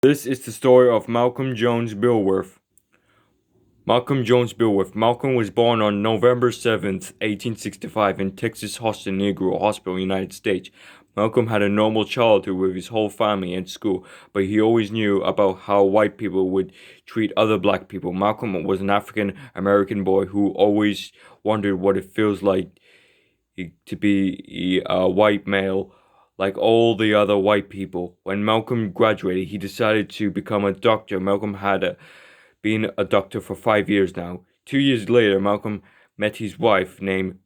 This is the story of Malcolm Jones Billworth. Malcolm Jones Billworth. Malcolm was born on November 7th, 1865 in Texas Houston Negro Hospital, United States. Malcolm had a normal childhood with his whole family and school, but he always knew about how white people would treat other black people. Malcolm was an African American boy who always wondered what it feels like to be a white male like all the other white people. When Malcolm graduated, he decided to become a doctor. Malcolm had been a doctor for 5 years now. 2 years later, Malcolm met his wife named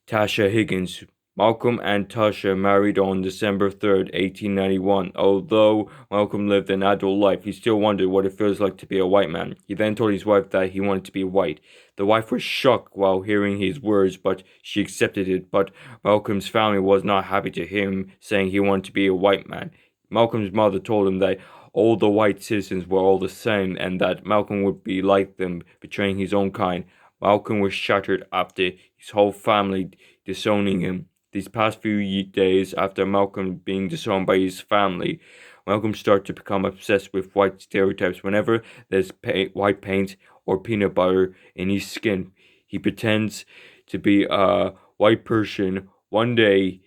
Tasha Higgins. Malcolm and Tasha married on December 3rd, 1891. Although Malcolm lived an adult life, he still wondered what it feels like to be a white man. He then told his wife that he wanted to be white. The wife was shocked while hearing his words, but she accepted it. But Malcolm's family was not happy to hear him saying he wanted to be a white man. Malcolm's mother told him that all the white citizens were all the same and that Malcolm would be like them, betraying his own kind. Malcolm was shattered after his whole family disowning him. These past few days after Malcolm being disowned by his family, Malcolm started to become obsessed with white stereotypes. Whenever there's white paint or peanut butter in his skin, he pretends to be a white person. One day,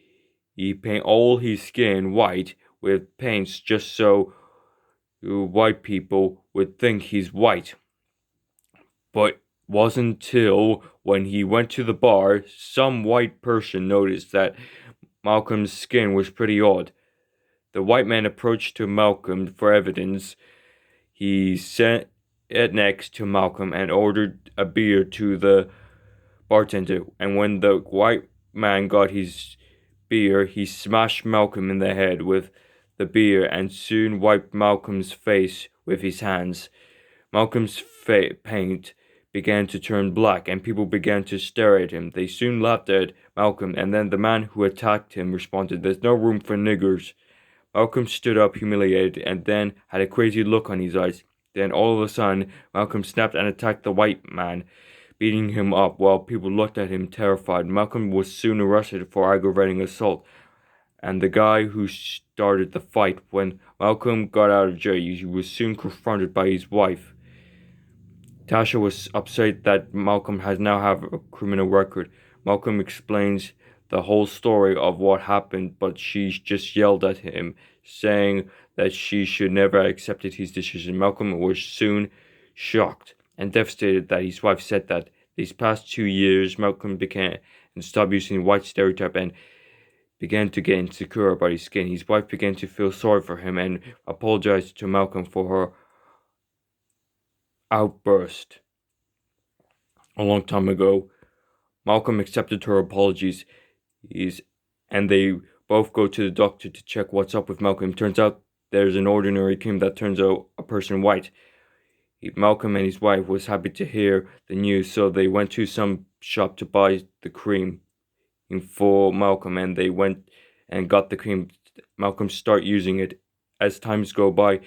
he paint all his skin white with paints just so white people would think he's white. But wasn't until when he went to the bar, some white person noticed that Malcolm's skin was pretty odd. The white man approached to Malcolm for evidence. He sat next to Malcolm and ordered a beer to the bartender. And when the white man got his beer, he smashed Malcolm in the head with the beer and soon wiped Malcolm's face with his hands. Malcolm's paint began to turn black and people began to stare at him. They soon laughed at Malcolm, and then the man who attacked him responded, "There's no room for niggers." Malcolm stood up humiliated and then had a crazy look on his eyes. Then all of a sudden, Malcolm snapped and attacked the white man, beating him up while people looked at him terrified. Malcolm was soon arrested for aggravating assault, and the guy who started the fight. When Malcolm got out of jail, he was soon confronted by his wife. Tasha was upset that Malcolm has now have a criminal record. Malcolm explains the whole story of what happened, but she just yelled at him, saying that she should never have accepted his decision. Malcolm was soon shocked and devastated that his wife said that. These past 2 years, Malcolm began and stopped using white stereotype and began to get insecure about his skin. His wife began to feel sorry for him and apologized to Malcolm for her outburst a long time ago. Malcolm accepted her apologies, and they both go to the doctor to check what's up with Malcolm. Turns out there's an ordinary cream that turns out a person white. Malcolm and his wife was happy to hear the news, so they went to some shop to buy the cream for Malcolm, and they went and got the cream. Malcolm started using it. As times go by,